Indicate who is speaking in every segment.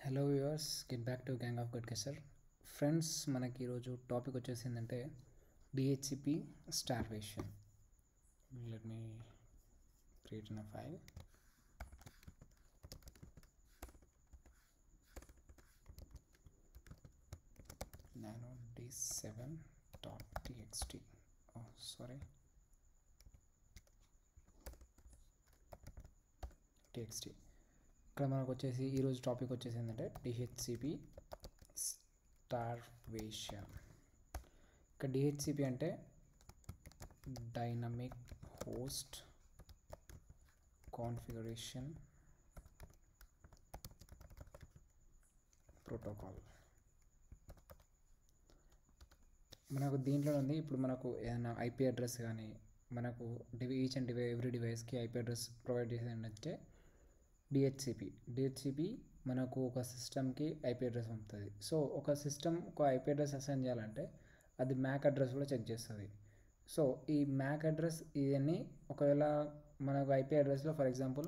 Speaker 1: Hello viewers, get back to gang of good Kesar. Friends, మనకి ఈరోజు topic వచ్చేసి ఏంటంటే DHCP starvation. Let me create in file. nano d7.txt. oh sorry txt. ఇక్కడ మనకు వచ్చేసి ఈరోజు టాపిక్ వచ్చేసి ఏంటంటే డిహెచ్సిపి స్టార్వేషన్. ఇక్కడ డిహెచ్సిపి అంటే డైనమిక్ హోస్ట్ కాన్ఫిగరేషన్ ప్రోటోకాల్. మనకు దీంట్లో ఉంది. ఇప్పుడు మనకు ఏదైనా ఐపీ అడ్రస్ కానీ మనకు ఈచ్ అండ్ ఎవ్రీ డివైస్కి ఐపీ అడ్రస్ ప్రొవైడ్ చేసేది ఏంటంటే డిహెచ్సిపి మనకు ఒక సిస్టమ్కి ఐపీ అడ్రస్ ఉంటుంది. సో ఒక సిస్టమ్ ఒక ఐపీ అడ్రస్ అసైన్ చేయాలంటే అది మ్యాక్ అడ్రస్ కూడా చెక్ చేస్తుంది. సో ఈ మ్యాక్ అడ్రస్ ఇవన్నీ ఒకవేళ మనకు ఐపీ అడ్రస్లో ఫర్ ఎగ్జాంపుల్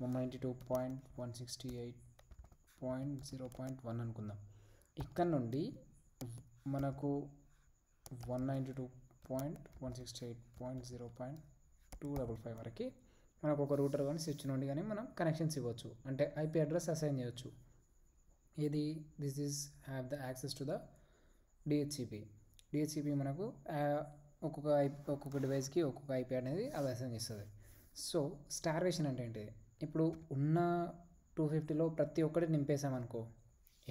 Speaker 1: 192.168.0.1 అనుకుందాం. ఇక్కడ నుండి మనకు 192.168.0.255 వరకు మనకు ఒక రూటర్ కానీ స్విచ్ నుండి కానీ మనం కనెక్షన్స్ ఇవ్వచ్చు, అంటే ఐపీ అడ్రస్ అసైన్ చేయవచ్చు. ఇది this is have the access to the DHCP మనకు ఒక్కొక్క డివైస్కి ఒక్కొక్క ఐపీ అనేది అది అసైన్ చేస్తుంది. సో స్టార్వేషన్ అంటే ఏంటి? ఇప్పుడు ఉన్న 250లో ప్రతి ఒక్కటి నింపేసామనుకో,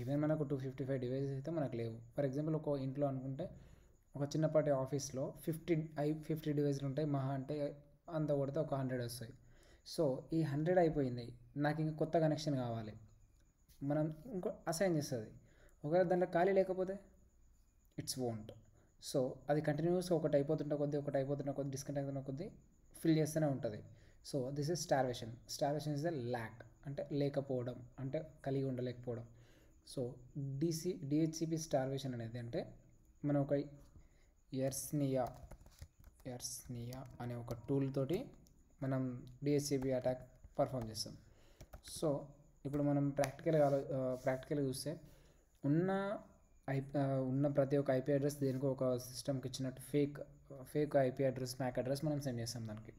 Speaker 1: ఈవెన్ మనకు 255 డివైసెస్ అయితే మనకు లేవు. ఫర్ ఎగ్జాంపుల్ ఒక ఇంట్లో అనుకుంటే ఒక చిన్నపాటి ఆఫీస్లో 50 డివైస్లు ఉంటాయి. మహా అంటే అంత కొడితే ఒక 100 వస్తాయి. సో ఈ 100 అయిపోయింది, నాకు ఇంకా కొత్త కనెక్షన్ కావాలి, మనం ఇంకో అసైన్ చేస్తుంది. ఒకవేళ దాంట్లో ఖాళీ లేకపోతే ఇట్స్ వోంట్. సో అది కంటిన్యూస్గా ఒకటి అయిపోతున్న కొద్దీ డిస్కనెక్ట్ అవుతున్న కొద్దీ ఫిల్ చేస్తూనే ఉంటుంది. So this is starvation. Starvation is the lack, అంటే లేకపోవడం, అంటే కలిగి ఉండలేకపోవడం. సో డిహెచ్సిపి స్టార్వేషన్ అనేది అంటే మనం ఒక ఎర్స్నియా అనే ఒక టూల్ తోటి మనం డిహెచ్సిపి అటాక్ పర్ఫామ్ చేస్తాం. సో ఇప్పుడు మనం ప్రాక్టికల్గా చూస్తే ఉన్న ప్రతి ఒక్క ఐపీ అడ్రస్ దేనికో ఒక సిస్టమ్కి ఇచ్చినట్టు fake IP address, MAC address మనం సెండ్ చేస్తాం దానికి.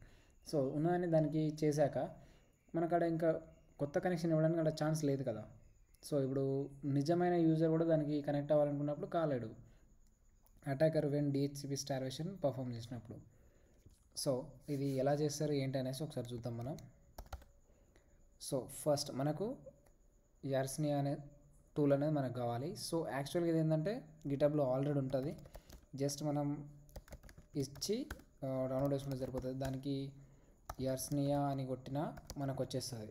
Speaker 1: సో ఉన్నదాన్ని దానికి చేశాక మనకు అక్కడ ఇంకా కొత్త కనెక్షన్ ఇవ్వడానికి అక్కడ ఛాన్స్ లేదు కదా. సో ఇప్పుడు నిజమైన యూజర్ కూడా దానికి కనెక్ట్ అవ్వాలనుకున్నప్పుడు కాలేడు, attacker when DHCP starvation perform చేసినప్పుడు. సో ఇది ఎలా చేస్తారు ఏంటి అనేసి ఒకసారి చూద్దాం మనం. సో ఫస్ట్ మనకు ఎర్స్నియా అనే టూల్ అనేది మనకు కావాలి. సో యాక్చువల్గా ఇది ఏంటంటే గిటబ్లో ఆల్రెడీ ఉంటుంది, జస్ట్ మనం ఇచ్చి డౌన్లోడ్ చేసుకుంటే సరిపోతుంది. దానికి ఎర్స్నియా అని కొట్టినా మనకు వచ్చేస్తుంది.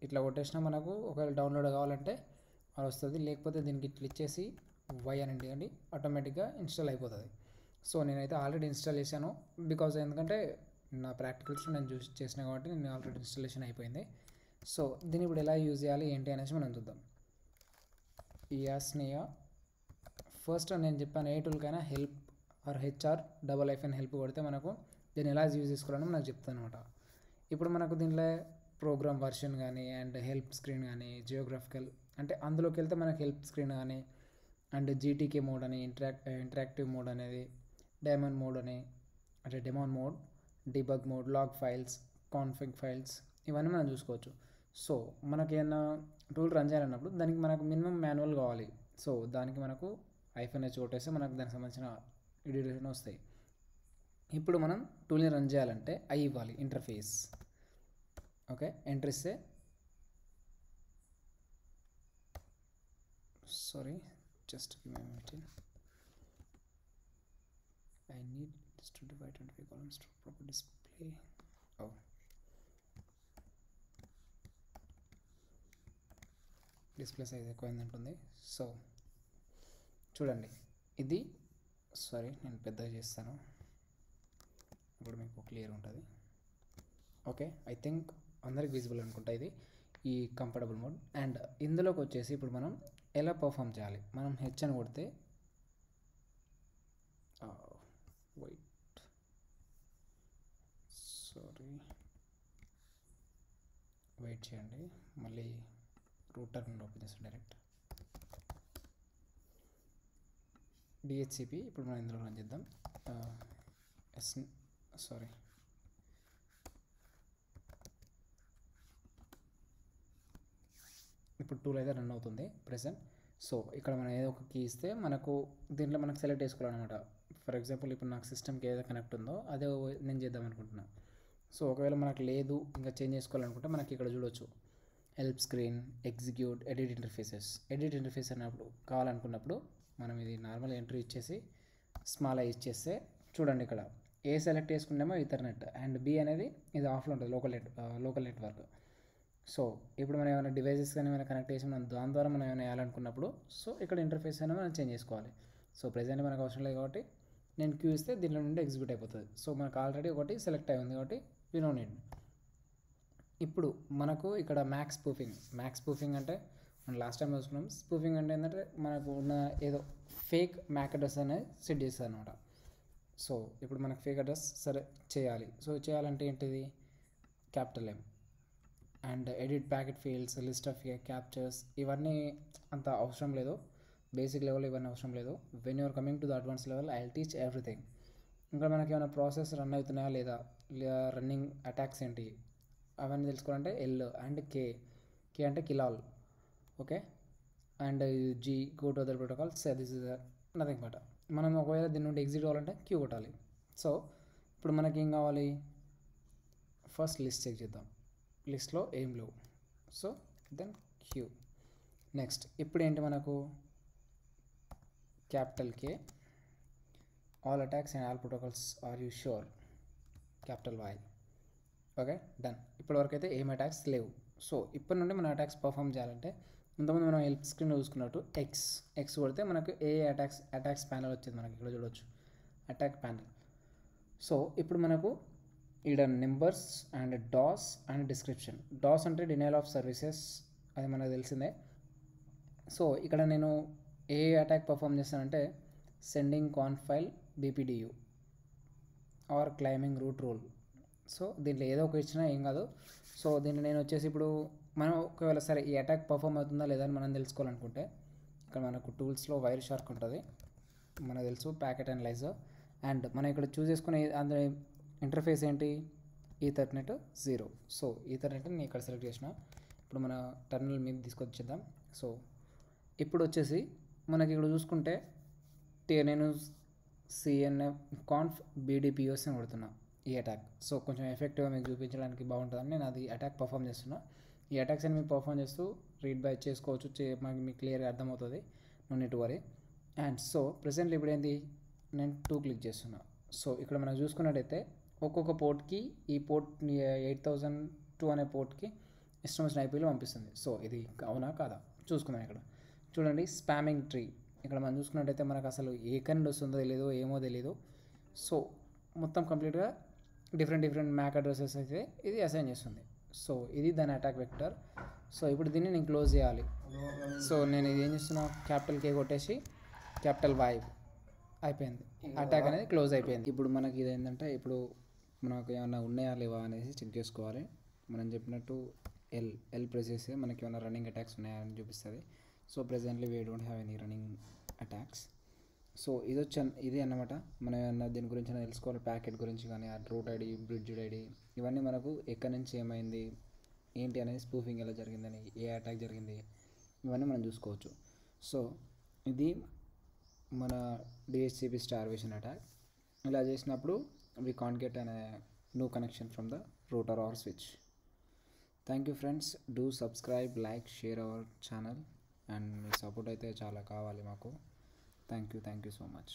Speaker 1: ఇట్లా కొట్టేసినా మనకు ఒకవేళ డౌన్లోడ్ కావాలంటే అది వస్తుంది, లేకపోతే దీనికి ఇట్లా ఇచ్చేసి వై అని అండి ఆటోమేటిక్గా ఇన్స్టాల్ అయిపోతుంది. సో నేనైతే ఆల్రెడీ ఇన్స్టాల్ చేశాను, బికాజ్ ఎందుకంటే నా ప్రాక్టికల్స్లో నేను చేసిన కాబట్టి నేను ఆల్రెడీ ఇన్స్టాలేషన్ అయిపోయింది. సో దీన్ని ఇప్పుడు ఎలా యూజ్ చేయాలి ఏంటి అనేసి మనం చూద్దాం. ఎర్స్నియా ఫస్ట్ నేను చెప్పాను, ఏ టూల్కైనా హెల్ప్ ఆర్ హెల్ప్ కొడితే మనకు దీన్ని ఎలా యూజ్ చేసుకోవాలని మనకు చెప్తాను అనమాట. ఇప్పుడు మనకు దీనిలో ప్రోగ్రామ్ వర్షన్ కానీ అండ్ హెల్ప్ స్క్రీన్ కానీ జియోగ్రఫికల్, అంటే అందులోకి వెళ్తే మనకు హెల్ప్ స్క్రీన్ కానీ అండ్ జీటీకే మోడ్ అని ఇంటరాక్టివ్ మోడ్ అనేది, daemon mode, debug mode, log files, config files, ఇవన్నీ మనం చూసుకోవచ్చు. సో మనకి ఏదైనా టూల్ రన్ చేయాలన్నప్పుడు దానికి మనకు మినిమం మాన్యువల్ కావాలి. సో దానికి మనకు -h కొట్టేస్తే మనకు దానికి సంబంధించిన ఎడిషన్ వస్తాయి. ఇప్పుడు మనం టూల్ని రన్ చేయాలంటే ఇవ్వాలి ఇంటర్ఫేస్. ఓకే, ఎంటర్ ఇస్తే sorry just give me a minute. I need this to divide 25 columns to proper display. Display size ఎక్కువైంది ఉంటుంది. సో చూడండి, ఇది నేను పెద్దగా చేస్తాను, ఇప్పుడు మీకు క్లియర్ ఉంటుంది. ఓకే, ఐ థింక్ అందరికి విజిబుల్ అనుకుంటా ఇది ఈ కంఫర్టబుల్ మోడ్. అండ్ ఇందులోకి వచ్చేసి ఇప్పుడు మనం ఎలా పర్ఫామ్ చేయాలి, మనం హెచ్ అని కొడితే వెయిట్ చేయండి, మళ్ళీ రూటర్ నుండి ఓపెన్ చేస్తాం డైరెక్ట్ డిహెచ్సిపి. ఇప్పుడు మనం ఇందులో రన్ చేద్దాం. సారీ ఇప్పుడు టూల్ అయితే రన్ అవుతుంది ప్రెసెంట్. సో ఇక్కడ మనం ఏదో ఒక కీ ఇస్తే మనకు దీంట్లో మనకు సెలెక్ట్ చేసుకోవాలన్నమాట. ఫర్ ఎగ్జాంపుల్ ఇప్పుడు నాకు సిస్టమ్కి ఏదో కనెక్ట్ ఉందో అదే నేను చేద్దాం అనుకుంటున్నాను. సో ఒకవేళ మనకు లేదు ఇంకా చేంజ్ చేసుకోవాలనుకుంటే మనకి ఇక్కడ చూడవచ్చు help screen, execute, edit interfaces. Edit interface అన్నప్పుడు కావాలనుకున్నప్పుడు మనం ఇది నార్మల్ ఎంట్రీ ఇచ్చేసి స్మాల్ ఐ ఇచ్చేస్తే చూడండి ఇక్కడ ఏ సెలెక్ట్ చేసుకున్నామో ఈథర్నెట్ అండ్ బి అనేది ఇది ఆఫ్లో ఉంటుంది లోకల్ నెట్వర్క్. సో ఇప్పుడు మనం ఏమైనా డివైజెస్ కానీ ఏమైనా కనెక్ట్ చేసి మనం దాని ద్వారా మనం ఏమైనా వేయాలనుకున్నప్పుడు సో ఇక్కడ ఇంటర్ఫేస్ అయినా మనం చేంజ్ చేసుకోవాలి. సో ప్రెజెంట్ మనకు అవసరం లేదు కాబట్టి నేను క్యూ ఇస్తే దీనిలో నుండి ఎగ్జిక్యూట్ అయిపోతుంది. సో మనకు ఆల్రెడీ ఒకటి సెలెక్ట్ అయి ఉంది కాబట్టి వి నో నీడ్. ఇప్పుడు మనకు ఇక్కడ మ్యాక్స్ స్పూఫింగ్ అంటే మనం లాస్ట్ టైం చూసుకున్నాం. స్పూఫింగ్ అంటే ఏంటంటే మనకు ఉన్న ఏదో ఫేక్ మ్యాక్ అడ్రస్ అనేది సెట్ చేస్తుంది అనమాట. సో ఇప్పుడు మనకు ఫేక్ అడ్రస్ సరే చేయాలి. సో చేయాలంటే ఏంటిది capital M and edit packet fields, list of captures ఇవన్నీ అంత అవసరం లేదు. బేసిక్ లెవెల్ ఇవన్నీ అవసరం లేదు. When you're coming to the advance level I will teach everything. ఇంకా మనకి ఏమైనా ప్రాసెస్ రన్ అవుతున్నాయా లేదా, రన్నింగ్ అటాక్స్ ఏంటి అవన్నీ తెలుసుకోవాలంటే ఎల్ అండ్ కే అంటే కిలాల్, okay, and G go to other protocol. This is nothing but మనం ఒకవేళ దీని నుండి ఎగ్జిట్ కావాలంటే క్యూ కొట్టాలి. సో ఇప్పుడు మనకి ఏం కావాలి, ఫస్ట్ లిస్ట్ చెక్ చేద్దాం. లిస్ట్లో ఏం లేవు, సో దెన్ క్యూ. నెక్స్ట్ ఇప్పుడు ఏంటి మనకు capital K all attacks and all protocols are you sure, capital Y, okay done. ఇప్పటివరకు అయితే ఏం అటాక్స్ లేవు. సో ఇప్పటి నుండి మన అటాక్స్ పర్ఫామ్ చేయాలంటే ఇంతకుముందు మనం హెల్ప్ స్క్రీన్లో చూసుకున్నట్టు ఎక్స్ కొడితే మనకు ఏ అటాక్స్ ప్యానల్ వచ్చింది మనకి ఇక్కడ చూడవచ్చు, అటాక్ ప్యానల్. సో ఇప్పుడు మనకు ఇక్కడ numbers and DoS and description. DoS అంటే డినైల్ ఆఫ్ సర్వీసెస్, అది మనకు తెలిసిందే. సో ఇక్కడ నేను ఏ అటాక్ పర్ఫామ్ చేస్తానంటే sending config BPDU or claiming root role. So దీంట్లో ఏదో ఒక ఇచ్చినా ఏం కాదు. సో దీంట్లో నేను వచ్చేసి ఇప్పుడు మనం ఒకవేళ సరే ఈ అటాక్ పర్ఫామ్ అవుతుందా లేదా అని మనం తెలుసుకోవాలనుకుంటే ఇక్కడ మనకు టూల్స్లో వైర్ షార్క్ ఉంటుంది, మనకు తెలుసు ప్యాకెట్ అనలైజర్. అండ్ మనం ఇక్కడ చూస్ చేసుకునే అందులో ఇంటర్ఫేస్ ఏంటి, ఈథర్నెట్ 0. సో ఈథర్నెట్ నేను ఇక్కడ సెలెక్ట్ చేసిన. ఇప్పుడు మన టర్మినల్ మీద తీసుకొచ్చేద్దాం. సో ఇప్పుడు వచ్చేసి మనకి ఇక్కడ చూసుకుంటే నేను CNF కాన్ఫ్ BDPOS అని కొడుతున్నా ఈ అటాక్. సో కొంచెం ఎఫెక్టివ్గా మీకు చూపించడానికి బాగుంటుందని నేను అది అటాక్ పర్ఫామ్ చేస్తున్నా. ఈ అటాక్స్ అని మీకు పర్ఫామ్ చేస్తూ రీడ్ బై చేసుకోవచ్చు, మనకి మీకు క్లియర్గా అర్థమవుతుంది, no need to worry. And so presently ఇప్పుడు ఏంది నేను 2 క్లిక్ చేస్తున్నా. సో ఇక్కడ మనం చూసుకున్నట్టయితే ఒక్కొక్క పోర్ట్కి ఈ పోర్ట్ 8002 అనే పోర్ట్కి ఇష్టం వచ్చిన IPలు పంపిస్తుంది. సో ఇది అవునా కాదా చూసుకుందాం. ఇక్కడ చూడండి స్పామింగ్ ట్రీ. ఇక్కడ మనం చూసుకున్నట్టయితే మనకు అసలు ఏ కరెంట్ వస్తుందో తెలియదు, ఏమో తెలియదు. సో మొత్తం కంప్లీట్గా డిఫరెంట్ మ్యాక్ అడ్రసెస్ అయితే ఇది అసైన్ చేస్తుంది. సో ఇది దాని అటాక్ వెక్టర్. సో ఇప్పుడు దీన్ని నేను క్లోజ్ చేయాలి. సో నేను ఇది ఏం చేస్తున్నా, క్యాపిటల్ K కొట్టేసి క్యాపిటల్ Y అయిపోయింది, అటాక్ అనేది క్లోజ్ అయిపోయింది. ఇప్పుడు మనకి ఇది ఏంటంటే ఇప్పుడు మనకు ఏమైనా ఉన్నాయా లేవా అనేసి చెక్ చేసుకోవాలి. మనం చెప్పినట్టు ఎల్ ప్రెస్ చేస్తే మనకి ఏమైనా రన్నింగ్ అటాక్స్ ఉన్నాయా అని చూపిస్తుంది. So presently we don't have any running attacks. So ఇది అన్నమాట. మనం ఏమన్నా దీని గురించి తెలుసుకోవాలి, ప్యాకెట్ గురించి కానీ, ఆ రూట్ ఐడి, బ్రిడ్జ్ ఐడి, ఇవన్నీ మనకు ఎక్కడి నుంచి ఏమైంది ఏంటి అనేది, స్పూఫింగ్ ఎలా జరిగిందని, ఏ అటాక్ జరిగింది, ఇవన్నీ మనం చూసుకోవచ్చు. సో ఇది మన DHCP స్టార్వేషన్ అటాక్. ఇలా చేసినప్పుడు వీ కాంట్ గెట్ అనే new connection from the router are switch. Thank you friends, do subscribe, like, share our channel. And me support అయితే చాలా కావాలి మాకు. Thank you so much.